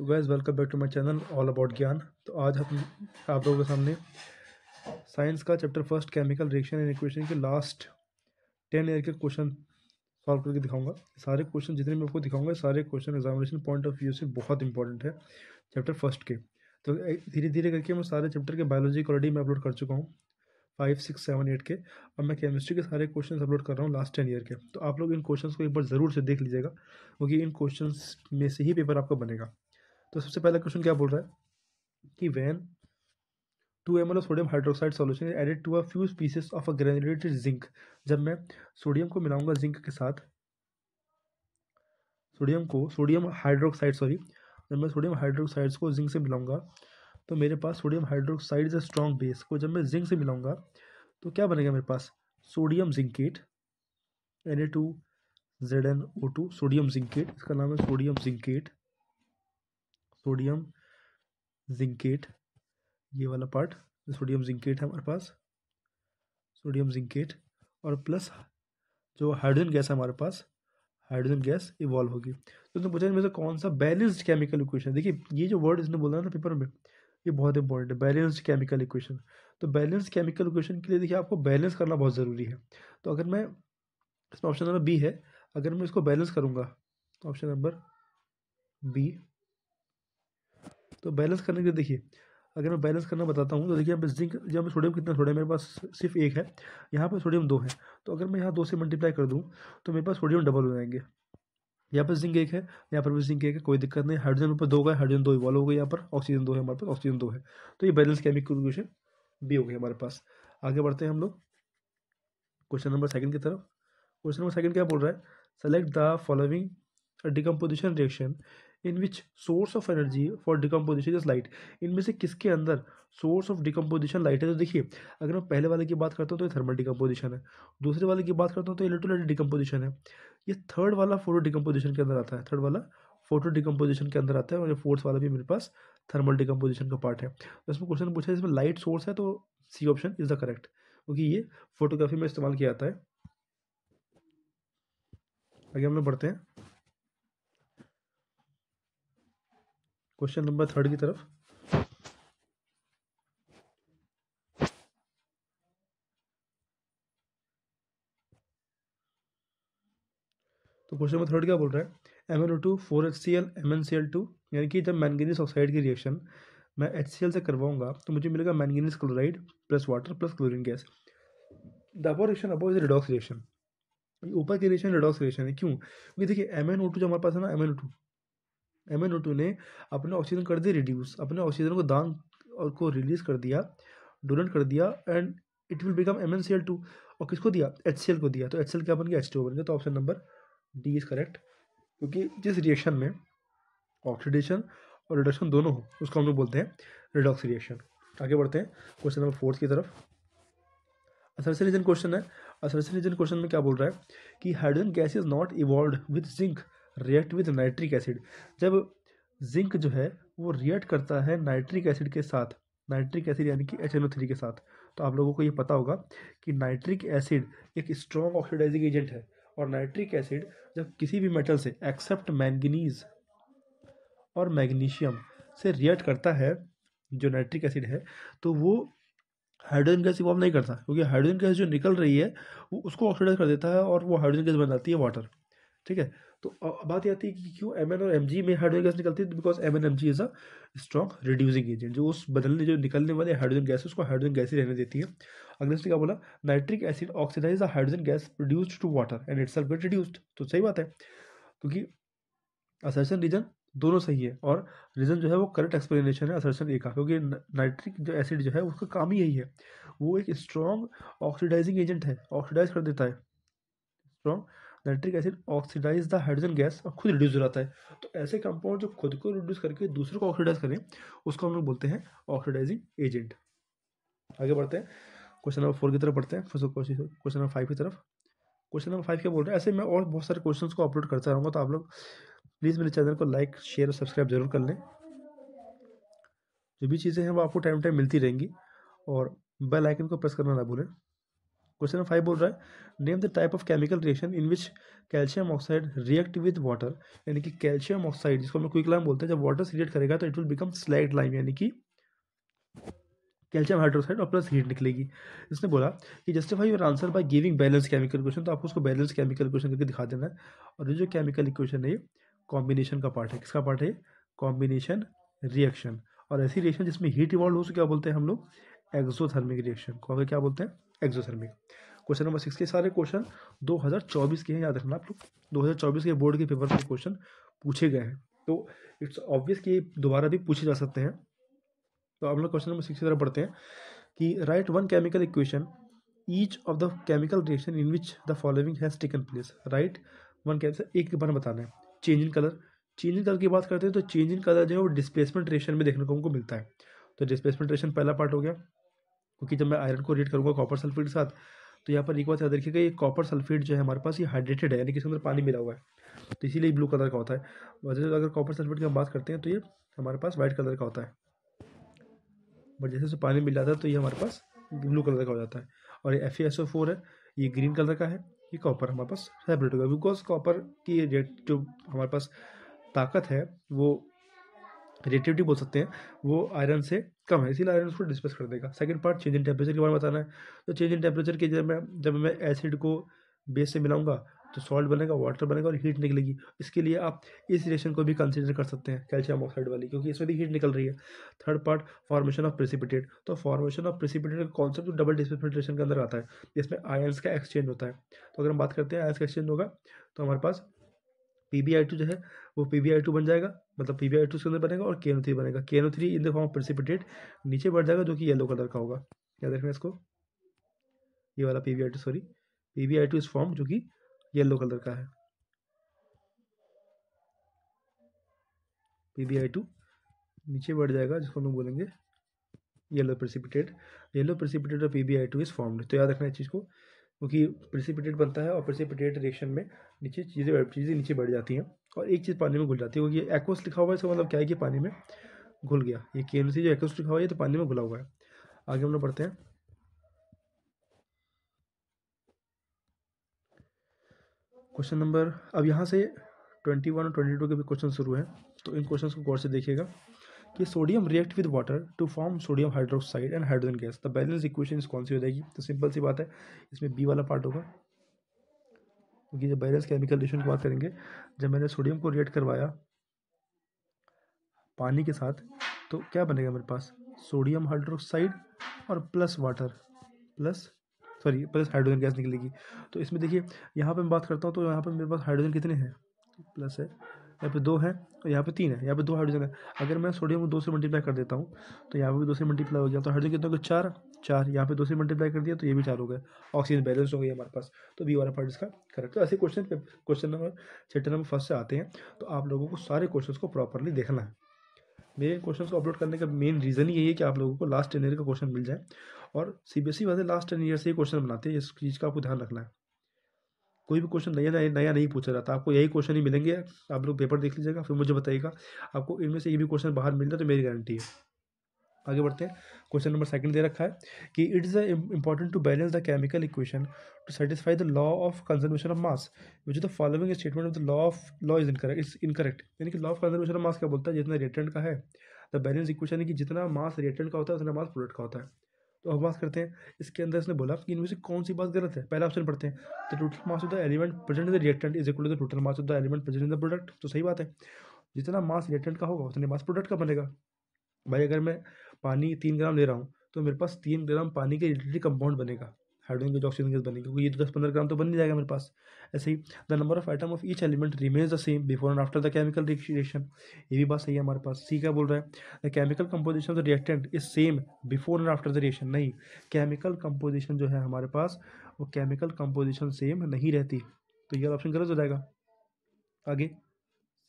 तो guys welcome back to my channel all about ज्ञान। तो आज हम आप लोगों के सामने साइंस का chapter first chemical reaction and equation के लास्ट 10 ईयर के क्वेश्चन सॉल्व करके दिखाऊंगा। सारे क्वेश्चन जितने मैं आपको दिखाऊंगा सारे question examination point of view से बहुत इंपॉर्टेंट है चैप्टर फर्स्ट के। तो धीरे धीरे करके मैं सारे चैप्टर के बायोलॉजी ऑलरेडी मैं अपलोड कर चुका हूँ 5, 6, 7, 8 के। अब मैं केमिस्ट्री के सारे क्वेश्चन अपलोड कर रहा हूँ लास्ट 10 ईयर के। तो आप लोग इन क्वेश्चंस को एक बार ज़रूर से देख लीजिएगा क्योंकि इन क्वेश्चंस में से ही पेपर आपका बनेगा। तो सबसे पहला क्वेश्चन क्या बोल रहा है कि when 2 ml of sodium hydroxide solution is added to a few pieces of a granulated zinc। जब मैं सोडियम को मिलाऊंगा जिंक के साथ, सोडियम हाइड्रोक्साइड जब मैं सोडियम हाइड्रोक्साइड्स को जिंक से मिलाऊंगा तो मेरे पास sodium hydroxide is a strong base को जब मैं जिंक से मिलाऊंगा तो क्या बनेगा मेरे पास sodium zincate Na2ZnO2 sodium zincate, इसका नाम है सोडियम जिंकेट ये वाला पार्ट सोडियम जिंकेट है हमारे पास, सोडियम जिंकेट और प्लस जो हाइड्रोजन गैस है हमारे पास, हाइड्रोजन गैस इवॉल्व होगी। तो इसने पूछा इनमें से कौन सा बैलेंस्ड केमिकल इक्वेशन। देखिए ये जो वर्ड इसने बोला ना पेपर में ये बहुत इंपॉर्टेंट है, बैलेंस्ड केमिकल इक्वेशन। तो बैलेंस्ड केमिकल इक्वेशन के लिए देखिए आपको बैलेंस करना बहुत ज़रूरी है। तो अगर मैं इसमें ऑप्शन नंबर बी है, अगर मैं इसको बैलेंस करूँगा ऑप्शन नंबर बी, तो बैलेंस करने के लिए देखिए अगर मैं बैलेंस करना बताता हूँ तो देखिए यहाँ पे जिंक जब सोडियम कितना सोडियम मेरे पास सिर्फ एक है, यहाँ पर सोडियम 2 है। तो अगर मैं यहाँ 2 से मल्टीप्लाई कर दूँ तो मेरे पास सोडियम डबल हो जाएंगे। यहाँ पर जिंक 1 है, यहाँ पर भी जिंक 1 है, कोई दिक्कत नहीं। हाइड्रोजन ऊपर 2 का है, हाइड्रोजन 2 इवॉल्व हो गई, यहाँ पर ऑक्सीजन 2 है हमारे पास, ऑक्सीजन 2 है। तो ये बैलेंस केमिकल इक्वेशन बी हो गई हमारे पास। आगे बढ़ते हैं हम लोग क्वेश्चन नंबर सेकंड की तरफ। क्वेश्चन नंबर सेकंड क्या बोल रहा है, select the following decomposition reaction in which source of energy for decomposition is light. इनमें से किसके अंदर सोर्स ऑफ डिकम्पोजिशन लाइट है। तो देखिए अगर मैं पहले वाले की बात करता हूँ तो ये थर्मल डिकम्पोजिशन है, दूसरे वाले की बात करता हूँ तो इलेक्ट्रोलाइटिक डिकम्पोजिशन है, ये थर्ड वाला फोटो डिकम्पोजिशन के अंदर आता है, थर्ड वाला फोटो डिकम्पोजिशन के अंदर आता है, और ये फोर्थ वाला भी मेरे पास थर्मल डिकम्पोजिशन का पार्ट है। तो इसमें क्वेश्चन पूछा है इसमें लाइट सोर्स है तो C option is the correct क्योंकि ये फोटोग्राफी में इस्तेमाल किया जाता है। आगे हम लोग बढ़ते हैं क्वेश्चन नंबर थर्ड की तरफ। तो क्वेश्चन नंबर थर्ड क्या बोल रहा है, MnO2 4HCl MnCl2, यानी कि जब मैंगनीज ऑक्साइड की रिएक्शन मैं HCl से करवाऊंगा तो मुझे मिलेगा manganese chloride plus water plus chlorine gas. The above reaction above is redox reaction, ऊपर की रिएक्शन रिडॉक्स रिएक्शन है। क्यों? क्योंकि देखिए MnO2 जो हमारे पास है ना, MnO2 ने अपने ऑक्सीजन कर दिया रिड्यूस, अपने ऑक्सीजन को दान और को रिलीज कर दिया, डोनेट कर दिया, and it will become MnCl2। और किसको दिया? HCl को दिया। तो HCl क्या बन गया? H2O बन गया। तो option number D is correct क्योंकि जिस रिएक्शन में ऑक्सीडेशन और रिडक्शन दोनों हो उसको हम लोग बोलते हैं रिडॉक्स रिएक्शन। आगे बढ़ते हैं क्वेश्चन नंबर फोर्थ की तरफ। असर्शन रीजन क्वेश्चन है। असर्शन रीजन क्वेश्चन में क्या बोल रहा है कि hydrogen gas is not evolve with zinc react with nitric acid. जब जिंक जो है वो रिएक्ट करता है नाइट्रिक एसिड के साथ, नाइट्रिक एसिड यानी कि HNO3 के साथ। तो आप लोगों को ये पता होगा कि नाइट्रिक एसिड एक स्ट्रॉन्ग ऑक्सीडाइजिंग एजेंट है, और नाइट्रिक एसिड जब किसी भी मेटल से एक्सेप्ट मैंगनीज और मैग्नीशियम से रिएक्ट करता है, जो नाइट्रिक एसिड है, तो वो हाइड्रोजन गैस इवॉल्व नहीं करता क्योंकि हाइड्रोजन गैस जो निकल रही है वो उसको ऑक्सीडाइज कर देता है और वो हाइड्रोजन गैस बन जाती है वाटर। ठीक है, तो बात ये आती है कि क्यों Mn और Mg में हाइड्रोजन गैस निकलती है, because MnMg is a strong reducing agent, जो उस बदलने जो निकलने वाले हाइड्रोजन गैस उसको हाइड्रोजन गैस ही रहने देती है। अगले से क्या बोला, nitric acid oxidise the hydrogen gas produced to water and itself get reduced. तो सही बात है क्योंकि असर्शन रीजन दोनों सही है और रीजन जो है वो करेक्ट एक्सप्लेनेशन है असर्शन ए का, क्योंकि नाइट्रिक जो एसिड जो है उसका काम ही यही है, वो एक स्ट्रॉन्ग ऑक्सीडाइजिंग एजेंट है, ऑक्सीडाइज कर देता है। Strong nitric acid oxidise the hydrogen gas और खुद रिड्यूस हो जाता है। तो ऐसे कंपाउंड जो खुद को रिड्यूस करके दूसरे को ऑक्सीडाइज करें उसको हम लोग बोलते हैं ऑक्सीडाइजिंग एजेंट। आगे बढ़ते हैं क्वेश्चन नंबर 4 की तरफ बढ़ते हैं, क्वेश्चन नंबर 5 की तरफ। क्वेश्चन नंबर 5 क्या बोल रहे हैं, ऐसे मैं और बहुत सारे क्वेश्चंस को अपलोड करता रहूँगा, तो आप लोग प्लीज़ मेरे चैनल को लाइक शेयर और सब्सक्राइब जरूर कर लें। जो भी चीज़ें हैं वो आपको टाइम टाइम मिलती रहेंगी, और बेल आइकन को प्रेस करना ना भूलें। क्वेश्चन नंबर 5 बोल रहा है name the type of chemical reaction in which calcium oxide react with water, यानी कि कैल्शियम ऑक्साइड जिसको हम क्विक लाइम बोलते हैं, जब वाटर से रिएक्ट करेगा तो it will become slag lime, यानी कि कैल्शियम हाइड्रोक्साइड और प्लस हीट निकलेगी। इसने बोला कि justify your answer by giving balance chemical equation, तो आपको उसको बैलेंस केमिकल इक्वेशन करके दिखा देना है। और ये जो केमिकल इक्वेशन है ये कॉम्बिनेशन का पार्ट है। किसका पार्ट है? Combination reaction. और ऐसी रिएक्शन जिसमें हीट इवॉल्व हो, क्या बोलते हैं हम लोग? एक्सोथर्मिक रिएक्शन को क्या बोलते हैं? एक्सोथर्मिक। क्वेश्चन नंबर 6 के सारे क्वेश्चन 2024 के हैं, याद रखना आप लोग। 2024 के बोर्ड के पेपर से क्वेश्चन पूछे गए हैं, तो इट्स ऑब्वियस कि दोबारा भी पूछे जा सकते हैं। तो हम लोग क्वेश्चन नंबर 6 की तरफ पढ़ते हैं कि right one chemical equation each of the chemical reaction in which the following has taken place. Right one कैसे एक बार बताना है। Change in colour, change in colour की बात करते हैं तो चेंज इन कलर जो है वो डिस्प्लेसमेंट रिएक्शन में देखने को हमको मिलता है। तो डिस्प्लेसमेंट रिएक्शन पहला पार्ट हो गया, क्योंकि जब मैं आयरन को रिएक्ट करूँगा कॉपर सल्फेट के साथ, तो यहाँ पर एक बात याद रखिएगा, ये कॉपर सल्फेट जो है हमारे पास ये हाइड्रेटेड है, यानी कि इसके अंदर पानी मिला हुआ है, तो इसीलिए ब्लू कलर का होता है। वैसे अगर कॉपर सल्फेट की हम बात करते हैं तो ये हमारे पास व्हाइट कलर का होता है, बट जैसे जैसे पानी मिल जाता है तो ये हमारे पास ब्लू कलर का हो जाता है। और ये FeSO4 है, ये ग्रीन कलर का है, ये कॉपर हमारे पास सेपरेट होगा, बिकॉज कॉपर की रेट जो हमारे पास ताकत है वो रिएक्टिविटी बोल सकते हैं, वो आयरन से कम है, इसीलिए आयरन उसको डिस्प्लेस कर देगा। Second part change in temperature के बारे में बताना है। तो चेंज इन टेम्परेचर के जब मैं एसिड को बेस से मिलाऊंगा तो सॉल्ट बनेगा, वाटर बनेगा और हीट निकलेगी। इसके लिए आप इस रिएक्शन को भी कंसिडर कर सकते हैं, कैल्शियम ऑक्साइड वाली, क्योंकि इसमें भी हीट निकल रही है। Third part formation of precipitate, तो फॉर्मेशन ऑफ प्रेसिपिटेट का कॉन्सेप्ट डबल डिस्प्लेसमेंट रिएक्शन के अंदर आता है, जिसमें आयंस का एक्सचेंज होता है। तो अगर हम बात करते हैं आयंस का एक्सचेंज होगा तो हमारे पास PbI2 जो है वो PbI2 बन जाएगा, मतलब PbI2 उसके अंदर बनेगा और KNO3 बनेगा। KNO3 in the form of precipitate नीचे बढ़ जाएगा, जो कि येलो कलर का होगा। याद रखना इसको, ये वाला PbI2 सॉरी PbI2 इस फॉर्म जो कि येलो कलर का है। PbI2 नीचे बढ़ जाएगा, जिसको हम लोग बोलेंगे येलो प्रेसिपिटेट। येलो प्रेसिपिटेट और PbI2 इज फॉर्म्ड, तो याद रखना इस चीज़ को, क्योंकि प्रेसिपिटेट बनता है और प्रेसिपिटेट रिएक्शन में नीचे चीज़ें नीचे बढ़ जाती हैं और एक चीज़ पानी में घुल जाती है। क्योंकि एक्वस लिखा हुआ है, इसका मतलब क्या है कि पानी में घुल गया। ये KNO3 जो एक्वस लिखा हुआ है तो पानी में घुला हुआ है। आगे हम लोग बढ़ते हैं। क्वेश्चन नंबर, अब यहाँ से 21 और 22 के भी क्वेश्चन शुरू हैं, तो इन क्वेश्चन को गौर से देखिएगा कि sodium react with water to form sodium hydroxide and hydrogen gas, the balance equation कौन सी हो जाएगी? तो सिंपल सी बात है, इसमें बी वाला पार्ट होगा, क्योंकि जब बैलेंस केमिकल रिएक्शन की बात करेंगे, जब मैंने सोडियम को रिएक्ट करवाया पानी के साथ तो क्या बनेगा मेरे पास? सोडियम हाइड्रोक्साइड और plus water plus hydrogen gas निकलेगी। तो इसमें देखिए यहाँ पे मैं बात करता हूँ तो यहाँ पे मेरे पास हाइड्रोजन कितने हैं? प्लस है, यहाँ पे 2 है और यहाँ पे 3 है, यहाँ पे 2 हाइड्रोजन है। अगर मैं सोडियम को 2 से मल्टीप्लाई कर देता हूँ तो यहाँ पे भी 2 से मल्टीप्लाई हो गया, तो हाइड्रोजन कितना हो गया? 4, यहाँ पे 2 से मल्टीप्लाई कर दिया तो ये भी 4 हो गए, ऑक्सीजन बैलेंस हो गई हमारे पास। तो बी वाला पार्ट इसका करेक्ट। तो ऐसे क्वेश्चन नंबर चैप्टर नंबर 1 से आते हैं, तो आप लोगों को सारे क्वेश्चन को प्रॉपरली देखना है। मेरे क्वेश्चन को अपलोड करने का मेन रीज़न ही यही है कि आप लोगों को लास्ट 10 ईयर का क्वेश्चन मिल जाए, और CBSE वाले लास्ट 10 ईयर से ही क्वेश्चन बनाते हैं, इस चीज़ का आपको ध्यान रखना है। कोई भी क्वेश्चन नया नहीं पूछा जाता, आपको यही क्वेश्चन ही मिलेंगे। आप लोग पेपर देख लीजिएगा, फिर मुझे बताइएगा आपको इनमें से ये भी क्वेश्चन बाहर मिल जाए तो मेरी गारंटी है। आगे बढ़ते हैं। क्वेश्चन नंबर 2 दे रखा है कि it is important to balance the chemical equation to satisfy the law of conservation of mass which the following statement of the law is incorrect. यानी कि law of conservation of mass क्या बोलता है? जितना reactant का है the balance equation है कि जितना मास रिएक्टेंट का होता है उतना मास प्रोडक्ट का होता है। तो अब बात करते हैं, इसके अंदर इसने बोला कि इनमें से कौन सी बात गलत है। पहला ऑप्शन पढ़ते हैं, the total mass of the element present in the reactant is equal to the total mass of the element present in the product. तो सही बात है, जितना मास रिएक्टेंट का होगा उतने मास प्रोडक्ट का बनेगा। भाई अगर मैं पानी 3 ग्राम ले रहा हूँ तो मेरे पास 3 ग्राम पानी के रिलेटेड कंपाउंड बनेगा, हाइड्रोजन गैस ऑक्सीजन गैस बनेगी, क्योंकि ये 10-15 ग्राम तो बन नहीं जाएगा मेरे पास। ऐसे ही the number of item of each element remains the same before and after the chemical reaction. ये भी बात सही है हमारे पास। सी क्या बोल रहा है? The chemical composition of the reactant is same before and after the reaction. नहीं, केमिकल कंपोजिशन जो है हमारे पास वो केमिकल कंपोजिशन सेम नहीं रहती, तो ये ऑप्शन गलत हो जाएगा। आगे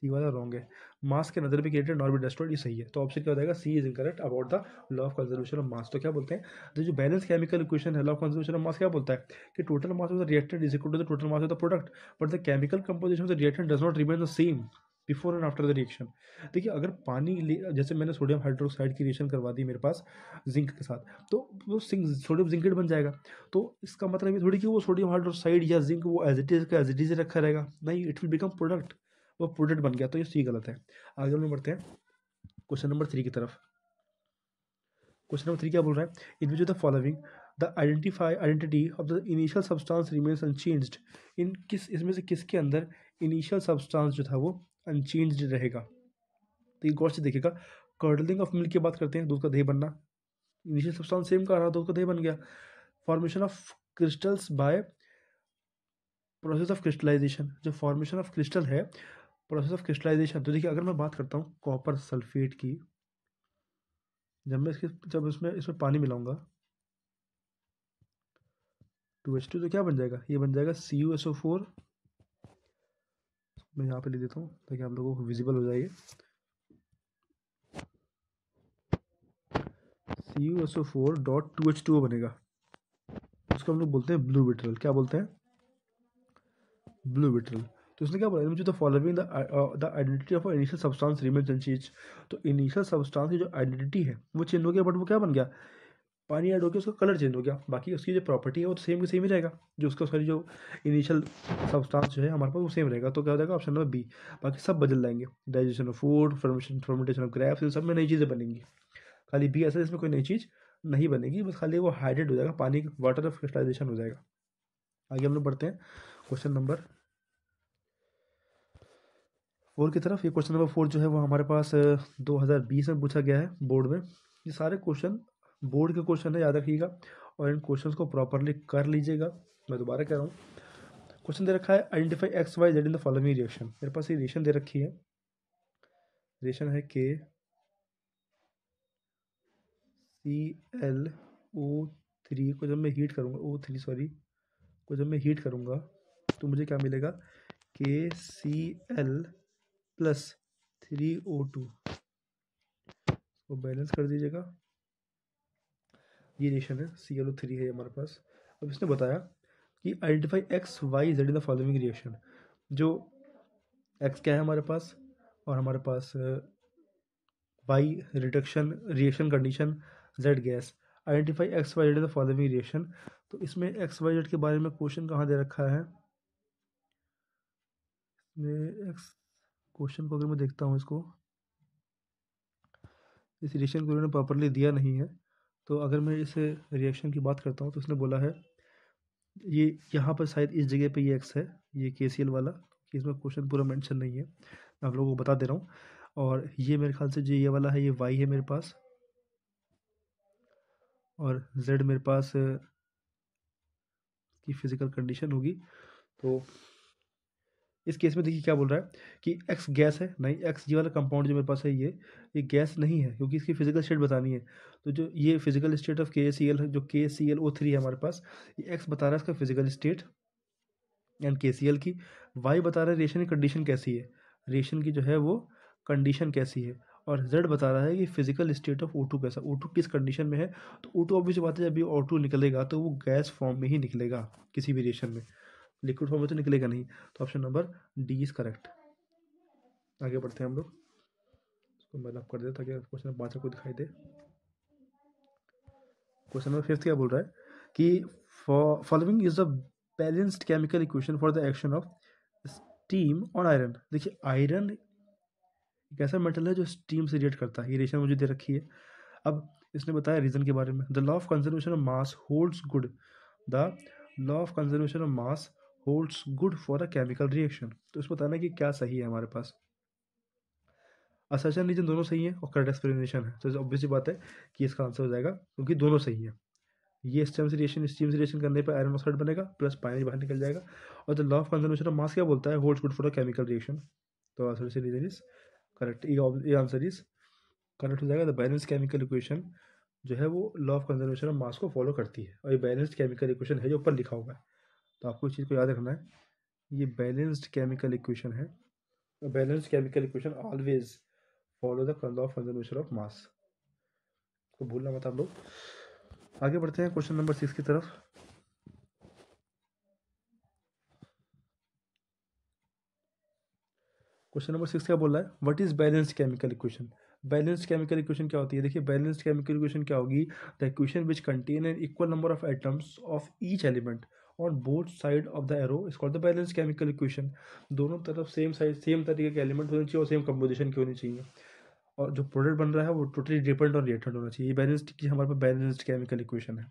सी वाला रॉन्ग है, मास के नजर भी क्रिएटेड नॉट बी डिस्ट्रॉयड, ये सही है। तो ऑप्शन क्या हो जाएगा? C is incorrect about the law of conservation of mass. तो क्या बोलते हैं, जो बैलेंस केमिकल इक्वेशन है law of conservation of mass क्या बोलता है कि total mass of the reactant is equal to the total mass of the product, but the chemical composition of the reactant does not remain the same. Before and after the reaction. देखिए अगर पानी जैसे मैंने sodium hydroxide की reaction करवा दी मेरे पास zinc के साथ, तो वो सोडियम जिंकेट बन जाएगा। तो इसका मतलब ये थोड़ी कि वो सोडियम हाइड्रोक्साइड या जिंक वो एज इट इज का एज इट इज रखा रहेगा, नहीं, इट विल बिकम प्रोडक्ट, वो प्रोडक्ट बन गया। तो ये सी गलत है। आगे हम लोग बढ़ते हैं क्वेश्चन नंबर 3 की तरफ। क्वेश्चन नंबर 3 क्या बोल रहा है, in which of the following the identity of the initial substance remains unchanged. In किस इसमें से किसके अंदर इनिशियल सब्सटेंस जो था वो अनचेंज्ड रहेगा। तो ये गौर से देखिएगा, कर्डलिंग ऑफ मिल्क की बात करते हैं, दूध का दही बनना, इनिशियल सब्सटेंस सेम का रहा, दूध का दही बन गया। Formation of crystals by process of crystallisation, जो फॉर्मेशन ऑफ क्रिस्टल है प्रोसेस ऑफ क्रिस्टलाइजेशन। तो देखिए अगर मैं बात करता हूँ कॉपर सल्फेट की, जब इसमें पानी मिलाऊंगा 2H2, तो क्या बन जाएगा, ये बन जाएगा CuSO4। मैं यहाँ पे लिख देता हूँ ताकि आप लोगों को विजिबल हो जाएगी। CuSO4.2H2O बनेगा, उसको हम लोग बोलते हैं ब्लू विट्रल। क्या बोलते हैं, ब्लू विट्रल। तो इसने क्या बोला, मुझे the following the identity of initial substance remains unchanged. तो इनिशियल सब्सटेंस की जो आइडेंटिटी है वो चेंज हो गया, बट वो क्या बन गया, पानी ऐड हो गया, उसका कलर चेंज हो गया, बाकी उसकी जो प्रॉपर्टी है वो तो सेम के सेम ही रहेगा, जो उसका सॉरी जो इनिशियल सब्सटेंस जो है हमारे पास वो सेम रहेगा। तो क्या हो जाएगा, ऑप्शन नंबर बी। बाकी सब बदल जाएंगे, digestion of food, fermentation of grapes, इन सब में नई चीज़ें बनेंगी। खाली बी ऐसा इसमें कोई नई चीज़ नहीं बनेगी, बस खाली वो हाइड्रेट हो जाएगा, पानी वाटर ऑफ क्रिस्टलाइजेशन हो जाएगा। आगे हम लोग बढ़ते हैं क्वेश्चन नंबर 4 की तरफ। ये क्वेश्चन नंबर 4 जो है वो हमारे पास 2020 में पूछा गया है बोर्ड में। ये सारे क्वेश्चन बोर्ड के क्वेश्चन है, याद रखिएगा, और इन क्वेश्चंस को प्रॉपरली कर लीजिएगा। मैं दोबारा कह रहा हूँ, क्वेश्चन दे रखा है identify XYZ in the following reaction. मेरे पास ये रिएक्शन दे रखी है, रिएक्शन है KClO3 को जब मैं हीट करूँगा, O3 सॉरी, को जब मैं हीट करूँगा तो मुझे क्या मिलेगा, KCl प्लस 3O2 को बैलेंस कर दीजिएगा। ये रिएक्शन है, ClO3 है हमारे पास। अब इसने बताया कि identify XYZ in the following reaction. जो X क्या है हमारे पास, और हमारे पास Y reduction reaction condition, Z gas. Identify XYZ in the following reaction. तो इसमें XYZ के बारे में क्वेश्चन कहाँ दे रखा है, एक्स क्वेश्चन को अगर मैं देखता हूँ, इस रिएक्शन को उन्होंने प्रॉपरली दिया नहीं है। तो अगर मैं इस रिएक्शन की बात करता हूँ तो उसने बोला है ये यहाँ पर शायद इस जगह पे ये X है, ये KCl वाला, कि इसमें क्वेश्चन पूरा मेंशन नहीं है, मैं आप लोगों को बता दे रहा हूँ। और ये मेरे ख्याल से जो ये वाला है ये Y है मेरे पास, और Z मेरे पास की फिजिकल कंडीशन होगी। तो इस केस में देखिए क्या बोल रहा है कि X गैस है, नहीं, X ये वाला कंपाउंड जो मेरे पास है ये गैस नहीं है, क्योंकि इसकी फिजिकल स्टेट बतानी है। तो जो ये फिजिकल स्टेट ऑफ KCl है, जो KClO3 है हमारे पास, ये X बता रहा है इसका फिजिकल स्टेट एंड KCl की। Y बता रहा है रिएक्शन की कंडीशन कैसी है, रिएक्शन की जो है वो कंडीशन कैसी है। और Z बता रहा है कि फिजिकल स्टेट ऑफ O2 कैसा, O2 किस कंडीशन में है। तो O2 ऑब्वियस बात है, जब भी O2 निकलेगा तो वो गैस फॉर्म में ही निकलेगा, किसी भी रिएक्शन में, लिक्विड फॉर्म में तो निकलेगा नहीं। तो option number D is correct. आगे बढ़ते हैं हम लोग, इसको मैं अप कर देता ताकि क्वेश्चन 5 को दिखाई दे। क्वेश्चन नंबर 5 क्या बोल रहा है कि following is the balanced chemical equation for the action of steam on iron. देखिए आयरन एक ऐसा मेटल है जो स्टीम से रिएक्ट करता है, ये रिएक्शन मुझे दे रखी है। अब इसने बताया रीजन के बारे में, the law of conservation of mass holds good, the law of conservation of mass holds good for a chemical reaction. तो इसमें बताना है कि क्या सही है हमारे पास। असर्शन रीजन दोनों सही है और करेक्ट एक्सप्लेनेशन है, तो ऑब्वियसली बात है कि इसका आंसर हो जाएगा, क्योंकि दोनों सही है। ये स्टीम से रिएक्शन करने पर आयरन ऑक्साइड बनेगा, प्लस पानी बाहर निकल जाएगा। और the law of conservation of mass क्या बोलता है, holds good for a chemical reaction. तो आंसर रीजन इज करेक्ट, ये आंसर इज करेक्ट हो जाएगा। द बैलेंस केमिकल इक्वेशन जो है वो लॉ ऑफ कंजर्वेशन ऑफ मास को फॉलो करती है, और ये बैलेंस्ड केमिकल इक्वेशन है जो ऊपर लिखा हुआ है। तो आपको इस चीज़ को याद रखना है, ये बैलेंस्ड केमिकल इक्वेशन है। Balanced chemical equation always follow the law of conservation of मास, को भूलना मत आप लोग। आगे बढ़ते हैं क्वेश्चन नंबर 6 की तरफ। क्वेश्चन नंबर 6 क्या बोल रहा है, what is balanced chemical equation. Balanced chemical equation क्या होती है, देखिए बैलेंस्ड केमिकल इक्वेशन क्या होगी, the equation which contain an equal number of atoms of each element on both side of the arrow is called the balanced chemical equation. दोनों तरफ same size same तरीके के एलिमेंट होने चाहिए और same composition की होनी चाहिए, और जो प्रोडक्ट बन रहा है वो टोटली डिपेंड और रिएक्टेंट होना चाहिए। बैलेंस्ड की हमारे पास बैलेंस्ड केमिकल इक्वेशन है,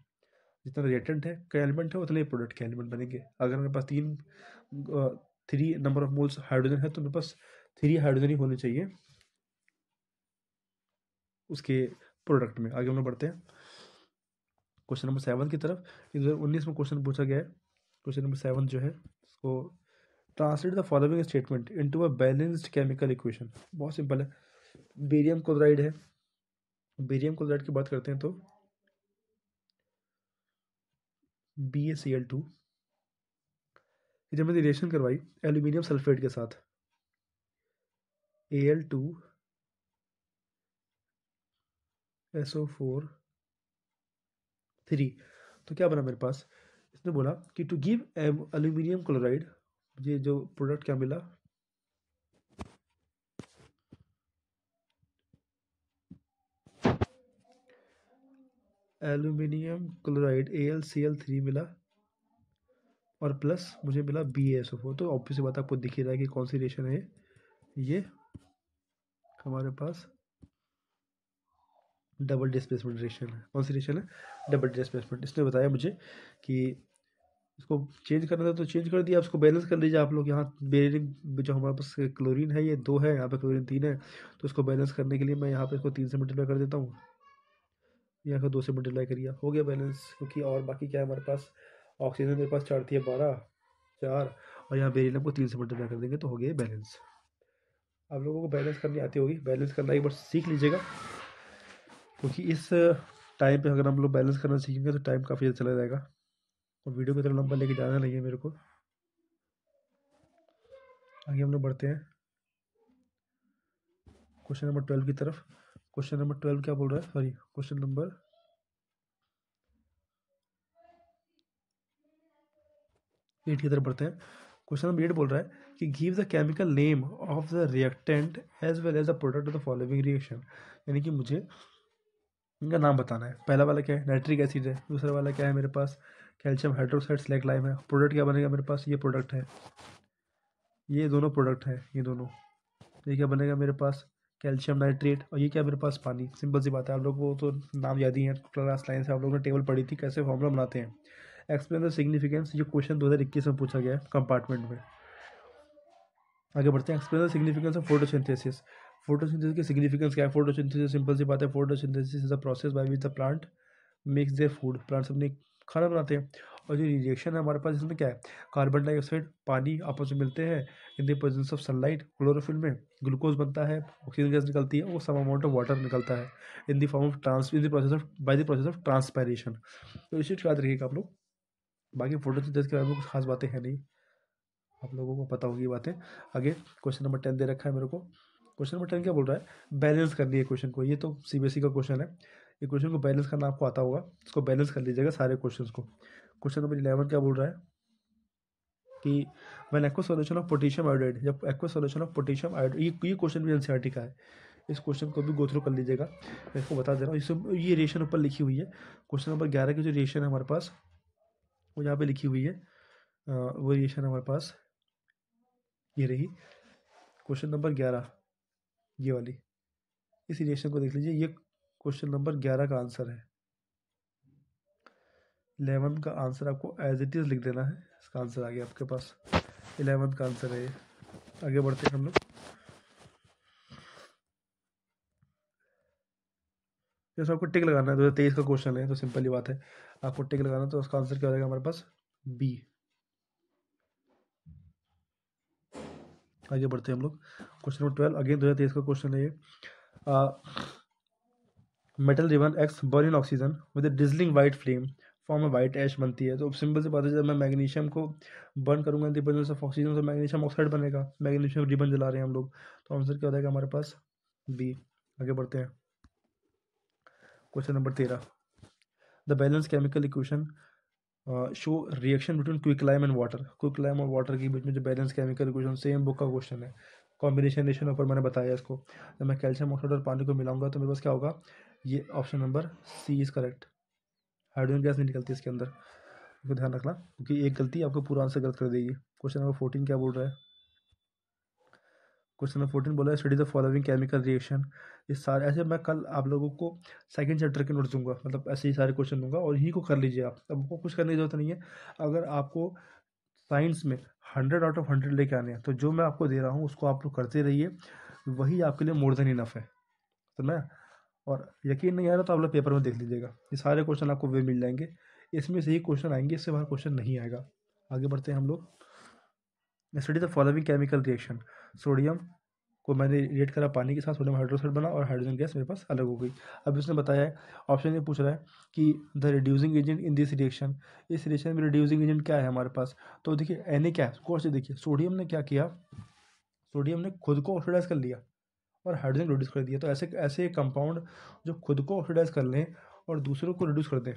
जितना रिएक्टेंट है का एलिमेंट है उतने ही प्रोडक्ट के एलिमेंट बनेंगे। अगर मेरे पास 3 नंबर ऑफ मोल्स हाइड्रोजन है तो मेरे पास 3 हाइड्रोजन ही होने चाहिए उसके प्रोडक्ट में। आगे हम लोग बढ़ते हैं क्वेश्चन नंबर 7 की तरफ। 2019 में क्वेश्चन पूछा गया है, क्वेश्चन नंबर 7 जो है उसको, translate the following statement into a balanced chemical equation. बहुत सिंपल है, बेरियम क्लोराइड है, बेरियम क्लोराइड की बात करते हैं तो BaCl2, जब मैंने रिएक्शन करवाई एल्यूमिनियम सल्फेट के साथ Al2SO4 तो क्या बना मेरे पास, इसने बोला कि टू गिव एल्यूमिनियम क्लोराइड, मुझे जो प्रोडक्ट क्या मिला, एल्यूमिनियम क्लोराइड AlCl3 मिला और प्लस मुझे मिला BaSO4। तो ऑब्वियस बात आपको दिख ही रहा है कि कौन सी रिएक्शन है ये, हमारे पास डबल डिस्प्लेसमेंट रिएक्शन है। कौन सी रिएक्शन है, डबल डिस्प्लेसमेंट। इसने बताया मुझे कि इसको चेंज करना था तो चेंज कर दिया, उसको बैलेंस कर लीजिए आप लोग। यहाँ बेरिंग जो हमारे पास क्लोरीन है ये 2 है, यहाँ पे क्लोरीन 3 है, तो इसको बैलेंस करने के लिए मैं यहाँ पे इसको 3 से मल्टीप्लाई कर देता हूँ, यहाँ को 2 से मल्टीप्लाई करिए, हो गया बैलेंस। क्योंकि और बाकी क्या है हमारे पास, ऑक्सीजन मेरे पास 4 थी, 12 4, और यहाँ बेरिलियम को 3 से मल्टीप्लाई कर देंगे तो हो गया बैलेंस। आप लोगों को बैलेंस करनी आती होगी, बैलेंस करना एक बार सीख लीजिएगा, क्योंकि इस टाइम पे अगर हम लोग बैलेंस करना सीखेंगे तो टाइम काफ़ी ज़्यादा चला जाएगा, और वीडियो की तरफ लंबा लेके जाना नहीं है मेरे को। आगे हम लोग बढ़ते हैं क्वेश्चन नंबर 12 की तरफ। क्वेश्चन नंबर 12 क्या बोल रहा है, सॉरी क्वेश्चन नंबर 8 की तरफ बढ़ते हैं। क्वेश्चन नंबर 8 बोल रहा है कि give the chemical name of the reactant as well as the product of the following reaction. यानी कि मुझे इनका नाम बताना है। पहला वाला क्या है, नाइट्रिक एसिड है। दूसरा वाला क्या है मेरे पास, कैल्शियम हाइड्रोक्साइड स्लैग लाइम है। प्रोडक्ट क्या बनेगा मेरे पास, ये प्रोडक्ट है, ये दोनों प्रोडक्ट है, ये दोनों। ये क्या बनेगा मेरे पास, कैल्शियम नाइट्रेट, और ये क्या मेरे पास पानी। सिंपल सी बात है, आप लोगों को तो नाम याद ही है, क्लास 9 से आप लोगों ने टेबल पढ़ी थी कैसे फॉर्मूला बनाते हैं। एक्सप्लेन द सिग्निफिकेंस, ये क्वेश्चन 2021 में पूछा गया है कंपार्टमेंट में। आगे बढ़ते हैं, explain the significance of photosynthesis. Photosynthesis की सिग्निफिकेंस क्या है, फोटोसिंथेसिस सिंपल सी बात है, photosynthesis is a process by which the plant makes their food. Plants अपने खाना बनाते हैं। और जो रिएक्शन है हमारे पास इसमें क्या है, कार्बन डाइऑक्साइड पानी आपस में मिलते हैं, in the presence of sunlight chlorophyll में ग्लूकोज बनता है, ऑक्सीजन गैस निकलती है, और सम अमाउंट ऑफ वाटर निकलता है in the form of trans in the process of by the process of transpiration. तो इसी चीज़ याद रखिएगा आप लोग। बाकी फोटोसिंथेसिस के बारे में कुछ खास बातें हैं नहीं, आप लोगों को पता होगी ये बातें। आगे क्वेश्चन नंबर 10 दे रखा है मेरे को। क्वेश्चन नंबर 10 क्या बोल रहा है, बैलेंस करनी है क्वेश्चन को। ये तो CBSE का क्वेश्चन है, ये क्वेश्चन को बैलेंस करना आपको आता होगा, इसको बैलेंस कर लीजिएगा सारे क्वेश्चन को। क्वेश्चन नंबर 11 क्या बोल रहा है कि when aqua solution of potassium iodide, जब aqua solution of potassium iodide, ये क्वेश्चन भी एनसीईआरटी का है, इस क्वेश्चन को भी गो थ्रू कर लीजिएगा। मैं इसको बता दे रहा हूँ, इसमें ये रिएक्शन ऊपर लिखी हुई है। क्वेश्चन नंबर 11 की जो रिएक्शन है हमारे पास वो यहाँ पे लिखी हुई है, वो रिएक्शन हमारे पास ये रही। क्वेश्चन नंबर 11 ये वाली, इस रिएक्शन को देख लीजिए, ये क्वेश्चन नंबर 11 का आंसर है। 11 का आंसर आपको एज इट इज लिख देना है, इसका आंसर आ गया आपके पास, 11 का आंसर है ये। आगे बढ़ते हैं हम लोग, जैसे आपको टिक लगाना है, 2023 का क्वेश्चन है तो सिंपल ही बात है, आपको टिक लगाना, तो उसका आंसर क्या हो जाएगा हमारे पास, B। आगे बढ़ते हैं हम लोग, क्वेश्चन नंबर 12 अगेन 2023 का क्वेश्चन है ये। Metal ribbon x burn in oxygen with dazzling white flame form में वाइट ऐश बनती है। तो सिंपल सी बात है, जब मैं मैग्नीशियम को बर्न करूंगा in the presence of oxygen तो मैग्नीशियम ऑक्साइड बनेगा। मैग्नीशियम रिबन जला रहे हैं हम लोग, तो आंसर क्या हो जाएगा हमारे पास, B। आगे बढ़ते हैं question number 13, the balance chemical equation show reaction between quick lime and water. Quick lime और वाटर के बीच में जो balance chemical equation, same book का क्वेश्चन है। कॉम्बिनेशन रेशियो ऊपर मैंने बताया इसको। जब मैं कैल्शियम ऑक्साइड और पानी को मिलाऊंगा तो मेरे पास क्या होगा, ये option number C is correct. Hydrogen gas नहीं निकलती इसके अंदर, इसको ध्यान रखना, क्योंकि एक गलती आपको पूरा आंसर गलत कर देगी। क्वेश्चन नंबर 14 क्या बोल रहा है? क्वेश्चन नंबर 14 बोला है study the following chemical reaction. ये सारे ऐसे मैं कल आप लोगों को सेकंड चैप्टर के नोट्स दूंगा, मतलब ऐसे ही सारे क्वेश्चन दूंगा और इन्हीं को कर लीजिए आप, अब आपको कुछ करने की जरूरत नहीं है। अगर आपको साइंस में 100 आउट ऑफ 100 लेके आने हैं तो जो मैं आपको दे रहा हूँ उसको आप लोग करते रहिए, वही आपके लिए मोर देन इनफ है, समझ में? और यकीन नहीं आ रहा तो आप लोग पेपर में देख लीजिएगा, ये सारे क्वेश्चन आपको वे मिल जाएंगे, इसमें से ही क्वेश्चन आएंगे, इससे बाहर क्वेश्चन नहीं आएगा। आगे बढ़ते हैं हम लोग। Study the following chemical reaction. Sodium को मैंने रिएट करा पानी के साथ, सोडियम हाइड्रोक्साइड बना और हाइड्रोजन गैस मेरे पास अलग हो गई। अब इसने बताया है, ऑप्शन ये पूछ रहा है कि the reducing agent in this reaction, इस रिएक्शन में रिड्यूसिंग एजेंट क्या है हमारे पास। तो देखिए Na क्या है, गौर से देखिए, सोडियम ने क्या किया, सोडियम ने खुद को ऑक्सीडाइज कर लिया और हाइड्रोजन रिड्यूस कर दिया। तो ऐसे ऐसे कंपाउंड जो खुद को ऑक्सीडाइज कर लें और दूसरों को रिड्यूस कर दें,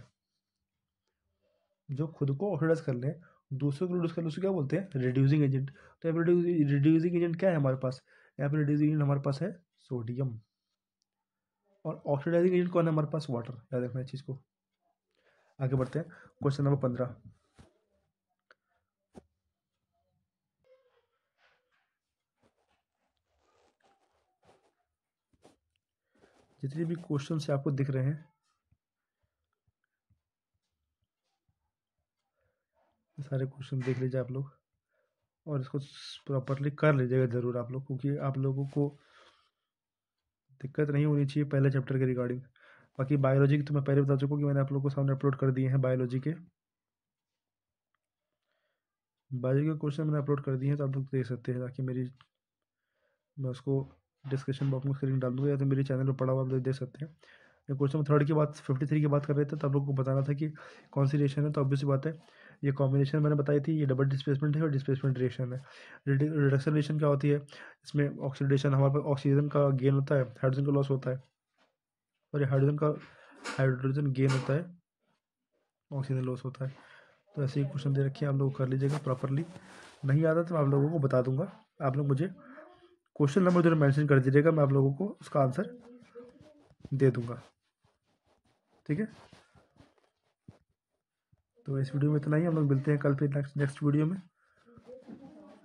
जो खुद को ऑक्सीडाइज कर लें दूसरों को रिड्यूस कर लें, उसको क्या बोलते हैं, रिड्यूसिंग एजेंट। तो यहाँ पर रिड्यूसिंग एजेंट क्या है हमारे पास, यहाँ पर रिड्यूसिंग एजेंट हमारे पास है सोडियम, और ऑक्सीडाइजिंग एजेंट कौन है हमारे पास, वाटर। याद रखना इस चीज़ को। आगे बढ़ते हैं, क्वेश्चन नंबर 15। जितने भी क्वेश्चन से आपको दिख रहे हैं, सारे क्वेश्चन देख लीजिए आप लोग और इसको प्रॉपरली कर लीजिएगा ज़रूर आप लोग, क्योंकि आप लोगों को दिक्कत नहीं होनी चाहिए पहले चैप्टर के रिगार्डिंग। बाकी बायोलॉजी की तो मैं पहले बता चुका हूँ कि मैंने आप लोगों को सामने अपलोड कर दिए हैं, बायोलॉजी के क्वेश्चन मैंने अपलोड कर दिए हैं, तो आप लोग देख सकते हैं। ताकि मेरी, मैं उसको डिस्क्रिप्शन बॉक्स में लिंक डाल दूँगा, या तो मेरे चैनल पर पड़ा हुआ आप लोग देख सकते हैं। ये क्वेश्चन थर्ड की बात 53 की बात कर रहे थे, तो आप लोग को बताना था कि कौन सी रिएक्शन है। तो ऑब्वियस बात है, ये कॉम्बिनेशन मैंने बताई थी, ये डबल डिस्प्लेसमेंट है और डिस्प्लेसमेंट रिएक्शन है। रिडक्शन रिएक्शन क्या होती है, इसमें ऑक्सीडेशन, हमारे पास ऑक्सीजन का गेन होता है, हाइड्रोजन का लॉस होता है, और ये हाइड्रोजन गेन होता है, ऑक्सीजन लॉस होता है। तो ऐसे ही क्वेश्चन दे रखे हैं, आप लोग कर लीजिएगा प्रॉपरली। नहीं आता तो मैं आप लोगों को बता दूंगा, आप लोग मुझे क्वेश्चन नंबर जरूर मेंशन कर दीजिएगा, मैं आप लोगों को उसका आंसर दे दूंगा, ठीक है। तो इस वीडियो में इतना ही, हम लोग मिलते हैं कल फिर नेक्स्ट वीडियो में।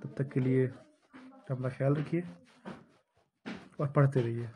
तब तक के लिए अपना ख्याल रखिए और पढ़ते रहिए।